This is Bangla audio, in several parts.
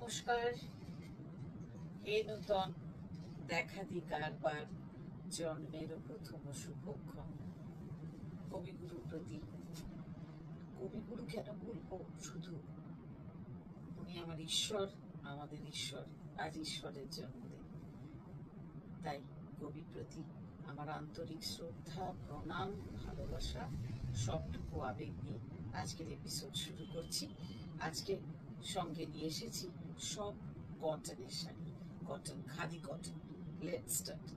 নমস্কার। হে নূতন দেখা দি কারবার জন্মের প্রথম শুভক্ষণ। কবিগুরু প্রতি, কবিগুরু কেন বলবো, শুধু উনি আমার ঈশ্বর, আমাদের ঈশ্বর। আজ ঈশ্বরের জন্মদিন, তাই কবির প্রতি আমার আন্তরিক শ্রদ্ধা, প্রণাম, ভালোবাসা, সবটুকু আবেগ নিয়ে আজকের এপিসোড শুরু করছি। আজকে সঙ্গে নিয়ে এসেছি সব কটনের sari, cotton, khadi cotton. Let's start.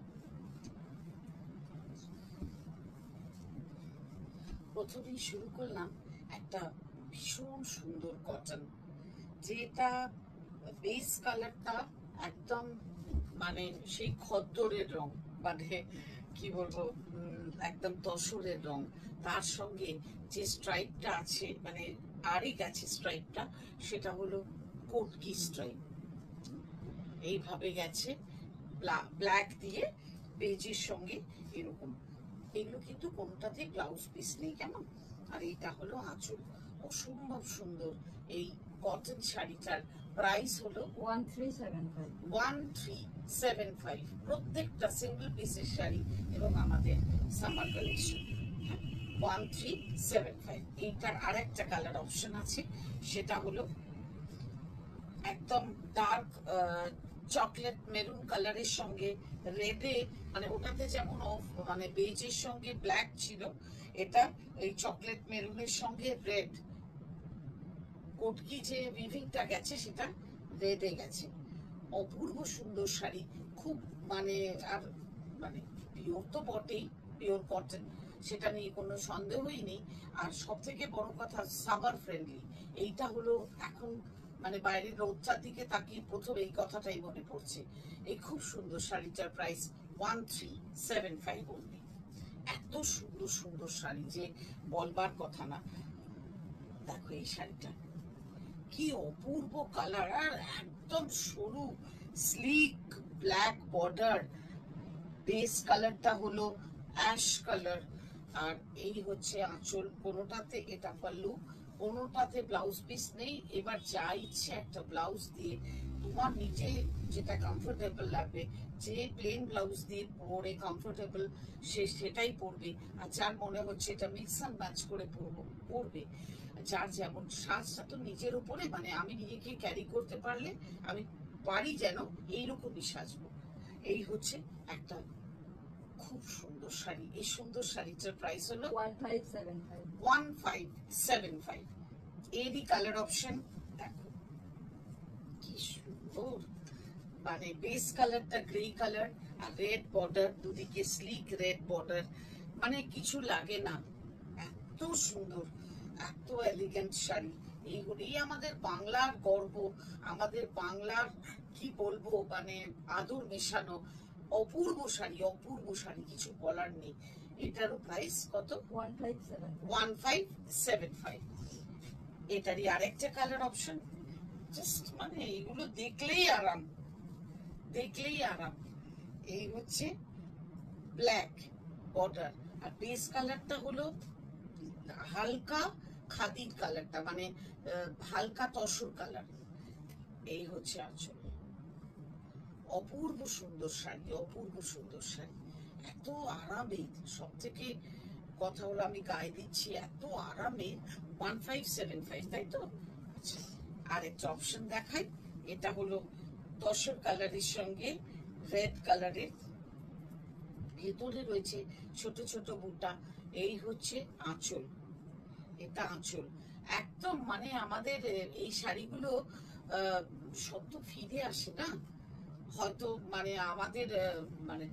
প্রথমেই শুরু করলাম একটা ভীষণ সুন্দর কটন, যেটা বেস কালারটা একদম মানে সেই খদ্দরের রং, মানে কি বলবো, একদম তসরের রং। তার সঙ্গে যে স্ট্রাইপটা আছে, মানে আরই গেছে স্ট্রাইপটা, সেটা হলো কোটকি স্ট্রাইপ। এইভাবে গেছে ব্ল্যাক দিয়ে বেজের সঙ্গে এরকম। এগুলো কিন্তু কোনটাতে ব্লাউজ পিস নেই, কেমন। আর এইটা হলো আঁচল। অসম্ভব সুন্দর এই কটন শাড়িটার প্রাইস হলো 1375। প্রত্যেকটা সিঙ্গেল পিসের শাড়ি এবং আমাদের সামার কালেকশন। 1375। এইটার আরেকটা কালার অপশন আছে, সেটা হলো একদম ডার্ক চকলেট মেরুন কালারের সঙ্গে রেডে, মানে ওটাতে যেমন মানে বেজের সঙ্গে ব্ল্যাক ছিল, এটা এই চকলেট মেরুনের সঙ্গে রেড। কোটকি যে উইভিংটা গেছে সেটা রেডে গেছে। অপূর্ব সুন্দর শাড়ি, খুব মানে, আর মানে পিওর তো বটেই, পিওর কটন, সেটা নিয়ে কোনো সন্দেহই নেই। আর সব থেকে বড় কথা, সামার ফ্রেন্ডলি। এইটা হলো এখন মানে বাইরের রোদটার দিকে তাকিয়ে প্রথম এই কথাটাই মনে পড়ছে। এই খুব সুন্দর শাড়িটার প্রাইস 1375 অনলি। এত সুন্দর সুন্দর শাড়ি যে বলবার কথা না। দেখো এই শাড়িটা কি অপূর্ব কালার, আর একদম সরু স্লিক ব্ল্যাক বর্ডার। বেস কালারটা হলো অ্যাশ কালার, আর এই হচ্ছে আঁচল। কোনোটাতে এটা পাল্লু, কোনোটাতে ব্লাউজ পিস নেই। এবার যা ইচ্ছে একটা ব্লাউজ দিয়ে তোমার নিজে যেটা কমফোর্টেবল লাগবে, যে প্লেন ব্লাউজ দিয়ে পরে কমফোর্টেবল সে সেটাই পরবে। আর যার মনে হচ্ছে এটা মিক্স অ্যান্ড ম্যাচ করে পরবে। যার যেমন সাজটা তো নিজের উপরে, মানে আমি নিজেকে ক্যারি করতে পারলে, আমি পারি যেন এইরকমই সাজবো। এই হচ্ছে একটা খুব সুন্দর শাড়ি। এই সুন্দর শাড়িটার প্রাইস হলো 1575। এরই কালার অপশন দেখো কি সুন্দর, মানে বেস কালারটা গ্রে কালার আর রেড বর্ডার, দুদিকে স্লিক রেড বর্ডার, মানে কিছু লাগে না। এত সুন্দর, এত এলিগেন্ট শাড়ি। এইগুলোই আমাদের বাংলার গর্ব, আমাদের বাংলার কি বলবো, মানে আদর মেশানো অপূর্ব শাড়ি, অপূর্ব শাড়ি, কিছু বলার নেই। এটারও প্রাইস কত? 1575। এটারই আরেকটা কালার অপশন, জাস্ট মানে এগুলো দেখলেই আরাম, দেখলেই আরাম। এই হচ্ছে ব্ল্যাক বর্ডার, আর বেস কালারটা হলো হালকা খাদির কালারটা, মানে হালকা তসর কালার। এই হচ্ছে আঁচল। অপূর্ব সুন্দর শাড়ি, অপূর্ব সুন্দর শাড়ি, এত আরামে। সব থেকে কথা হলো আমি গায়ে দিচ্ছি, এত আরামে। 1575, তাই তো? আচ্ছা, আরেকটা অপশন দেখাই। এটা হলো তসর কালারের সঙ্গে রেড কালারের, ভেতরে রয়েছে ছোট ছোট বুটা। এই হচ্ছে আঁচল, এটা আঁচল। একদম মানে আমাদের এই শাড়িগুলো সদ্য ফিরে আসে না, হয়তো মানে আমাদের মানে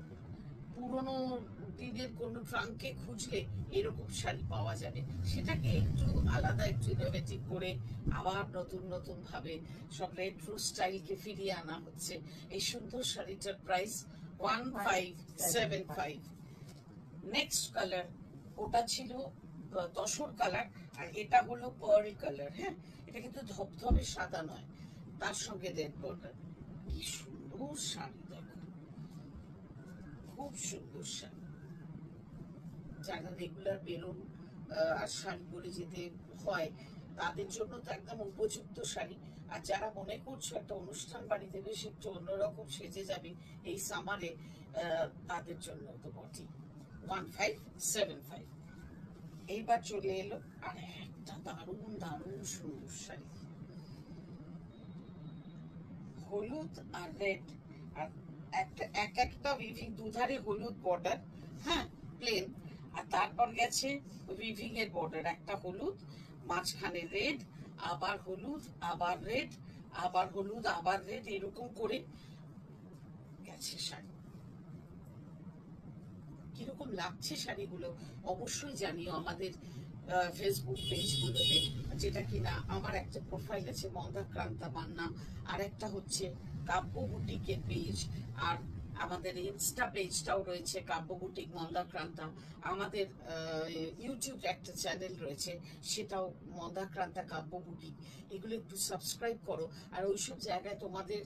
পুরনো দিনের কোনো ট্রাঙ্কে খুঁজলে এরকম শাড়ি পাওয়া যাবে। সেটাকে একটু আলাদা, একটু ইনোভেটিভ করে আবার নতুন নতুন ভাবে সব রেট্রো স্টাইলকে ফিরিয়ে আনা হচ্ছে। এই সুন্দর শাড়িটার প্রাইস 1575। নেক্সট কালার, ওটা ছিল তসর কালার, আর এটা হলো পার্ল কালার। হ্যাঁ, এটা কিন্তু ধবধবে সাদা নয়, তার সঙ্গে রেড বর্ডার। কি সুন্দর শাড়ি, দেখো খুব সুন্দর শাড়ি। যারা রেগুলার বেরোন আর শাড়ি পরে যেতে হয়, তাদের জন্য তো একদম উপযুক্ত শাড়ি। আর যারা মনে করছো একটা অনুষ্ঠান বাড়িতে বেশ একটু অন্যরকম সেজে যাবে এই সামারে, তাদের জন্য তো বটেই। 1575। এইবার চলে এলো আর একটা দারুণ দারুণ সুন্দর শাড়ি, হলুদ আর রেড, আর একটা উইভিং, দুধারে হলুদ বর্ডার, হ্যাঁ প্লেন, আর তারপর গেছে উইভিং এর বর্ডার, একটা হলুদ, মাঝখানে রেড, আবার হলুদ, আবার রেড, আবার হলুদ, আবার রেড, এরকম করে গেছে শাড়ি। কিরকম লাগছে শাড়িগুলো অবশ্যই জানিও আমাদের ফেসবুক পেজগুলোতে, যেটা কিনা আমার একটা প্রোফাইল আছে মন্দাক্রান্তা মান্না, আর একটা হচ্ছে কাব্য বুটিকের পেজ, আর আমাদের ইনস্টা পেজটাও রয়েছে কাব্য বুটিক মন্দাক্রান্তা, আমাদের ইউটিউব একটা চ্যানেল রয়েছে সেটাও মন্দাক্রান্তা কাব্য বুটিক। এগুলো একটু সাবস্ক্রাইব করো, আর ওইসব জায়গায় তোমাদের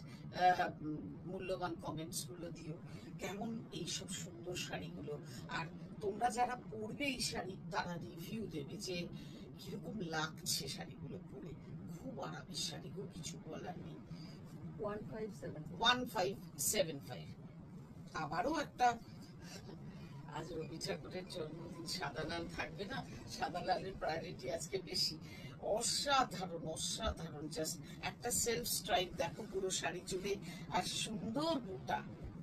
মূল্যবান কমেন্টসগুলো দিও কেমন এইসব সুন্দর শাড়িগুলো। আর তোমরা যারা পরবে এই শাড়ি তারা রিভিউ দেবে যে কিরকম লাগছে শাড়িগুলো পরে। খুব আরামের শাড়িগুলো, কিছু বলার নেই। 1575। আবারও একটা, আজ রবি ঠাকুরের জন্মদিন, সাদা লাল থাকবে না? সাদা লালের প্রায়োরিটি আজকে বেশি। অসাধারণ অসাধারণ, জাস্ট একটা সেলফ স্ট্রাইপ দেখো পুরো শাড়ি জুড়ে, আর সুন্দর বুটা,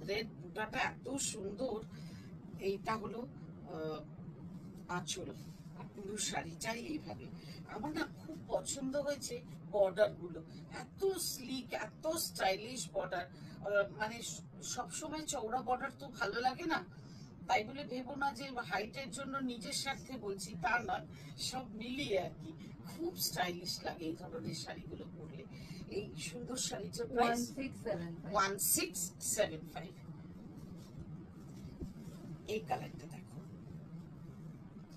রেড বুটাটা এত সুন্দর। এইটা হলো আঁচল, আর পুরো শাড়িটাই এইভাবে। আমার না খুব পছন্দ হয়েছে বর্ডার গুলো, এত স্লিক, এত স্টাইলিশ বর্ডার। মানে সবসময় চওড়া বর্ডার তো ভালো লাগে না, তাই বলে ভেবো না যে হাইটের জন্য নিজের স্বার্থে বলছি, তা নয়, সব মিলিয়ে আর কি খুব স্টাইলিশ লাগে এই ধরনের শাড়িগুলো পরলে। এই সুন্দর শাড়িটার প্রাইস 1675। এই কালারটা দেখো,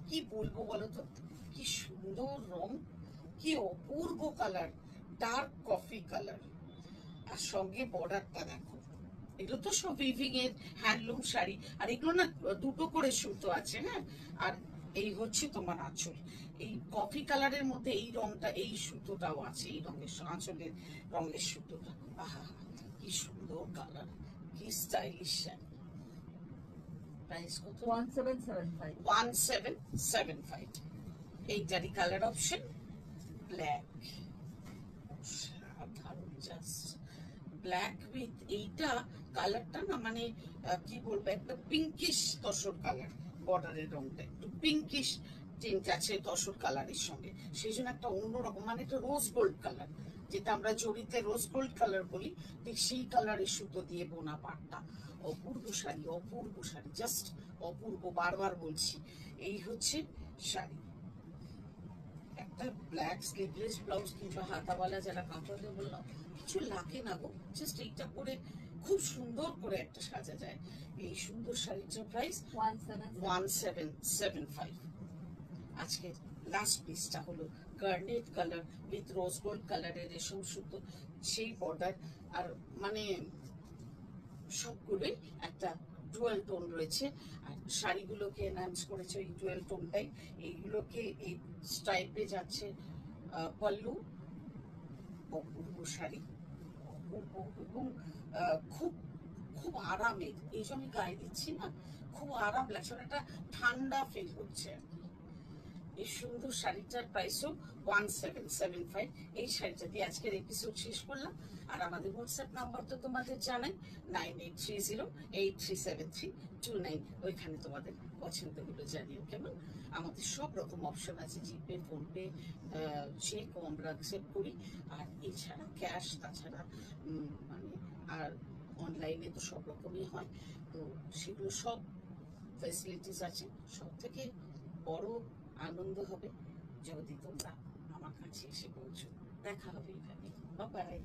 কি বলবো বলো তো, কি সুন্দর রং, কি অপূর্ব কালার, ডার্ক কফি কালার, আর সঙ্গে বর্ডারটা দেখো। এগুলো তো সব উইভিং এর হ্যান্ডলুম শাড়ি, আর এগুলো না দুটো করে সুতো আছে, হ্যাঁ। আর এই হচ্ছে তোমার আঁচল, এই কফি কালারের মধ্যে এই রংটা, এই সুতোটাও আছে, এই রঙের আঁচলের রঙের সুতোটা। আহা, কি সুন্দর কালার, কি স্টাইলিশ শাড়ি। প্রাইস কত? 1775। এইটারই কালার অপশন ব্ল্যাক, সাধারণ জাস্ট ব্ল্যাক উইথ এইটা কালারটা না, মানে কি বলবো, একটা পিঙ্কিশ তসর কালার, বর্ডারের রংটা একটু পিঙ্কিশ টিন্ট আছে তসর কালারের সঙ্গে, সেই জন্য একটা অন্যরকম, মানে একটা রোজ গোল্ড কালার, যেটা আমরা জড়িতে রোজ গোল্ড কালার বলি, ঠিক সেই কালারের সুতো দিয়ে বোনা পাটটা। অপূর্ব শাড়ি, অপূর্ব শাড়ি, জাস্ট অপূর্ব, বারবার বলছি। এই হচ্ছে শাড়ি, একটা ব্ল্যাক স্লিভলেস ব্লাউজ কিংবা হাতাওয়ালা যারা কাপড়ে বললাম, কিছু লাগে না গো, জাস্ট এইটা পরে খুব সুন্দর করে একটা সাজা যায়। এই সুন্দর শাড়িটার প্রাইস 1775। আজকে লাস্ট পিসটা হলো garnet colour with rose gold কালারের রেশম সুতো, সেই বর্ডার, আর মানে সবগুলোই একটা ডুয়াল টোন রয়েছে, আর শাড়িগুলোকে এনহ্যান্স করেছে ওই ডুয়াল টোনটাই। এইগুলোকে এই স্টাইপে যাচ্ছে পল্লু। অপূর্ব শাড়ি, অপূর্ব, এবং খুব খুব আরামের, এই যে আমি গায়ে দিচ্ছি না, খুব আরাম লাগছে, একটা ঠান্ডা ফিল হচ্ছে আর কি। এই সুন্দর শাড়িটার প্রাইসও 1775। এই শাড়িটা দিয়ে আজকের এপিসোড শেষ করলাম। আর আমাদের হোয়াটসঅ্যাপ নাম্বার তো তোমাদের জানাই, 9830837329। ওইখানে তোমাদের পছন্দগুলো জানিও কেমন। আমাদের সব রকম অপশন আছে, জিপে, ফোনপে, চেক আমরা অ্যাকসেপ্ট করি, আর এছাড়া ক্যাশ, তাছাড়া মানে আর অনলাইনে তো সব রকমই হয়, তো সেগুলো সব ফ্যাসিলিটিস আছে। সব থেকে বড় আনন্দ হবে যদি তোমরা আমার কাছে এসে পৌঁছো। দেখা হবে এখানে, বাই।